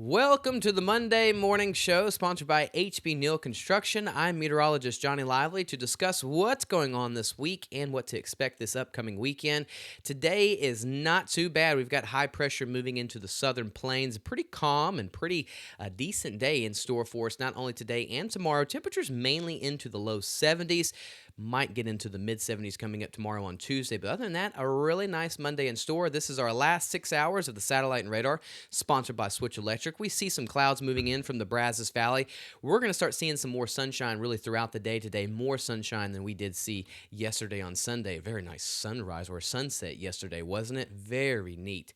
Welcome to the Monday Morning Show, sponsored by HB Neal Construction. I'm meteorologist Johnny Lively to discuss what's going on this week and what to expect this upcoming weekend. Today is not too bad. We've got high pressure moving into the southern plains. A pretty calm and pretty decent day in store for us, not only today and tomorrow. Temperatures mainly into the low 70s. Might get into the mid 70s coming up tomorrow on Tuesday. But other than that, a really nice Monday in store. This is our last 6 hours of the satellite and radar, sponsored by Switch Electric. We see some clouds moving in from the Brazos Valley. We're going to start seeing some more sunshine really throughout the day today, more sunshine than we did see yesterday on Sunday. A very nice sunrise or sunset yesterday, wasn't it? Very neat.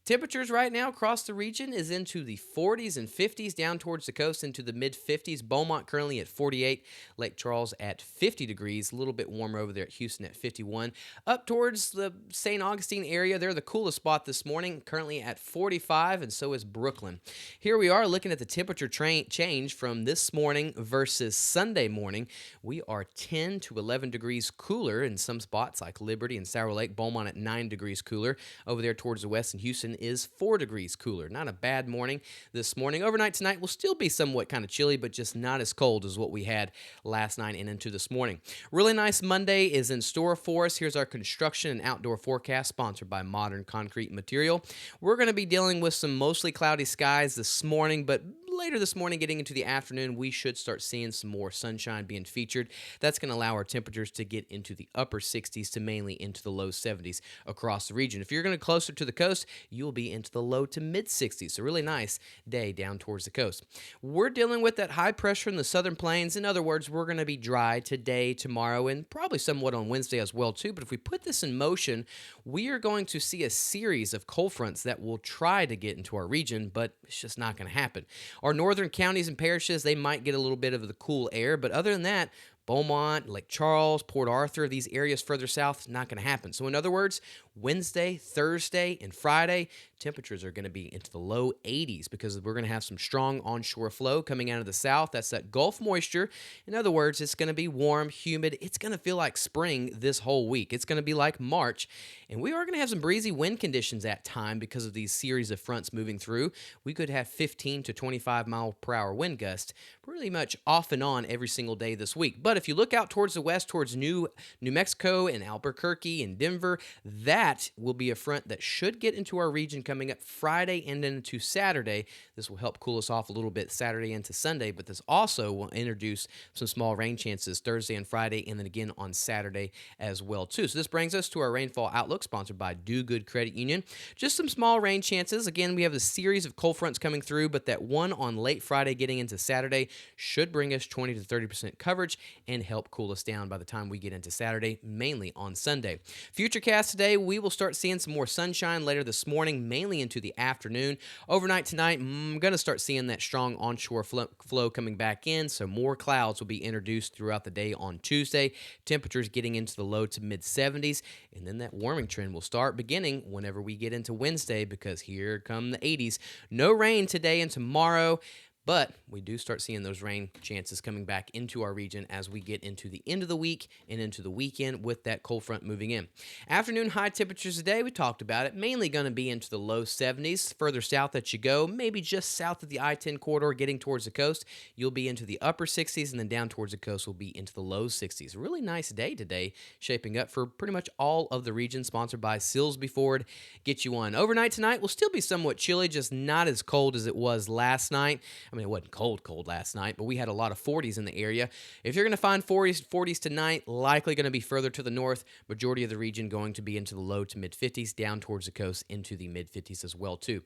Temperatures right now across the region is into the 40s and 50s, down towards the coast into the mid 50s. Beaumont currently at 48, Lake Charles at 50 degrees, a little bit warmer over there at Houston at 51. Up towards the St. Augustine area, they're the coolest spot this morning, currently at 45, and so is Brooklyn. Here we are looking at the temperature change from this morning versus Sunday morning. We are 10 to 11 degrees cooler in some spots like Liberty and Sour Lake. Beaumont at 9 degrees cooler. Over there towards the west in Houston is 4 degrees cooler. Not a bad morning this morning. Overnight tonight will still be somewhat kind of chilly, but just not as cold as what we had last night and into this morning. Really nice Monday is in store for us. Here's our construction and outdoor forecast, sponsored by Modern Concrete Material. We're going to be dealing with some mostly cloudy skies this morning, but later this morning, getting into the afternoon, we should start seeing some more sunshine being featured. That's going to allow our temperatures to get into the upper 60s to mainly into the low 70s across the region. If you're going to closer to the coast, you'll be into the low to mid 60s. So really nice day down towards the coast. We're dealing with that high pressure in the southern plains. In other words, we're going to be dry today, tomorrow, and probably somewhat on Wednesday as well too. But if we put this in motion, we are going to see a series of cold fronts that will try to get into our region, but it's just not going to happen. Our northern counties and parishes, they might get a little bit of the cool air, but other than that, Beaumont, Lake Charles, Port Arthur, these areas further south, not going to happen. So in other words, Wednesday, Thursday, and Friday, temperatures are going to be into the low 80s because we're going to have some strong onshore flow coming out of the south. That's that Gulf moisture. In other words, it's going to be warm, humid. It's going to feel like spring this whole week. It's going to be like March. And we are going to have some breezy wind conditions at time because of these series of fronts moving through. We could have 15 to 25 mile per hour wind gusts pretty much off and on every single day this week. But if you look out towards the west, towards New Mexico and Albuquerque and Denver, that will be a front that should get into our region coming up Friday and into Saturday. This will help cool us off a little bit Saturday into Sunday, but this also will introduce some small rain chances Thursday and Friday, and then again on Saturday as well too. So this brings us to our rainfall outlook, sponsored by Do Good Credit Union. Just some small rain chances. Again, we have a series of cold fronts coming through, but that one on late Friday getting into Saturday should bring us 20 to 30% coverage and help cool us down by the time we get into Saturday, mainly on Sunday. Futurecast today, we will start seeing some more sunshine later this morning, mainly into the afternoon. Overnight tonight, I'm going to start seeing that strong onshore flow coming back in, so more clouds will be introduced throughout the day on Tuesday. Temperatures getting into the low to mid 70s, and then that warming trend will start beginning whenever we get into Wednesday, because here come the 80s. No rain today and tomorrow, but we do start seeing those rain chances coming back into our region as we get into the end of the week and into the weekend with that cold front moving in. Afternoon high temperatures today, we talked about it, mainly going to be into the low 70s. Further south that you go, maybe just south of the I-10 corridor getting towards the coast, you'll be into the upper 60s, and then down towards the coast will be into the low 60s. A really nice day today, shaping up for pretty much all of the region, sponsored by Silsby Ford. Get you one. Overnight tonight will still be somewhat chilly, just not as cold as it was last night. I mean, it wasn't cold last night, but we had a lot of 40s in the area. If you're going to find 40s tonight, likely going to be further to the north. Majority of the region going to be into the low to mid 50s, down towards the coast into the mid 50s as well too.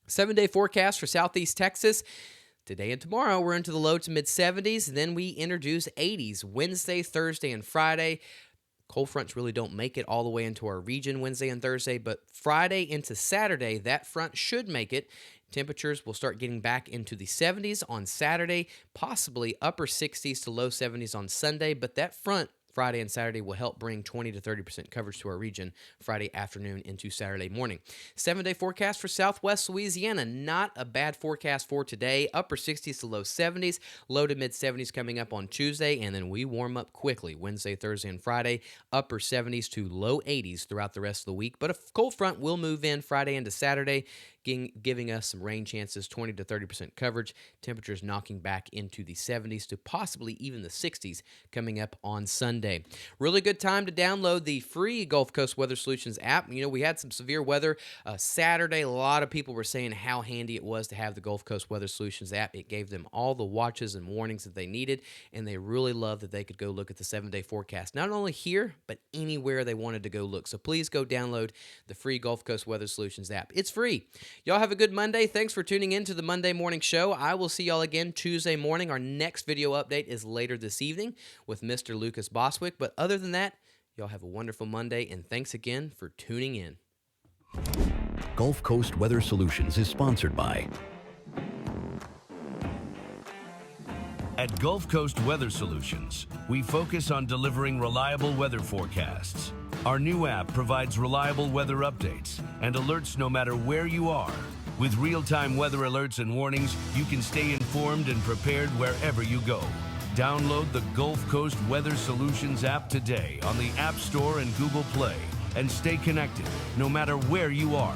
7-day forecast for southeast Texas. Today and tomorrow, we're into the low to mid 70s. Then we introduce 80s Wednesday, Thursday, and Friday. Cold fronts really don't make it all the way into our region Wednesday and Thursday, but Friday into Saturday, that front should make it. Temperatures will start getting back into the 70s on Saturday, possibly upper 60s to low 70s on Sunday, but that front Friday and Saturday will help bring 20 to 30% coverage to our region Friday afternoon into Saturday morning. 7-day forecast for southwest Louisiana. Not a bad forecast for today. Upper 60s to low 70s, low to mid 70s coming up on Tuesday, and then we warm up quickly Wednesday, Thursday, and Friday. Upper 70s to low 80s throughout the rest of the week, but a cold front will move in Friday into Saturday, giving us some rain chances, 20 to 30% coverage, temperatures knocking back into the 70s to possibly even the 60s coming up on Sunday. Really good time to download the free Gulf Coast Weather Solutions app. You know, we had some severe weather Saturday. A lot of people were saying how handy it was to have the Gulf Coast Weather Solutions app. It gave them all the watches and warnings that they needed, and they really loved that they could go look at the 7-day forecast, not only here, but anywhere they wanted to go look. So please go download the free Gulf Coast Weather Solutions app. It's free. Y'all have a good Monday. Thanks for tuning in to the Monday Morning Show. I will see y'all again Tuesday morning. Our next video update is later this evening with Mr. Lucas Boswick. But other than that, y'all have a wonderful Monday, and thanks again for tuning in. Gulf Coast Weather Solutions is sponsored by At Gulf Coast Weather Solutions, we focus on delivering reliable weather forecasts. Our new app provides reliable weather updates and alerts no matter where you are. With real-time weather alerts and warnings, you can stay informed and prepared wherever you go. Download the Gulf Coast Weather Solutions app today on the App Store and Google Play and stay connected no matter where you are.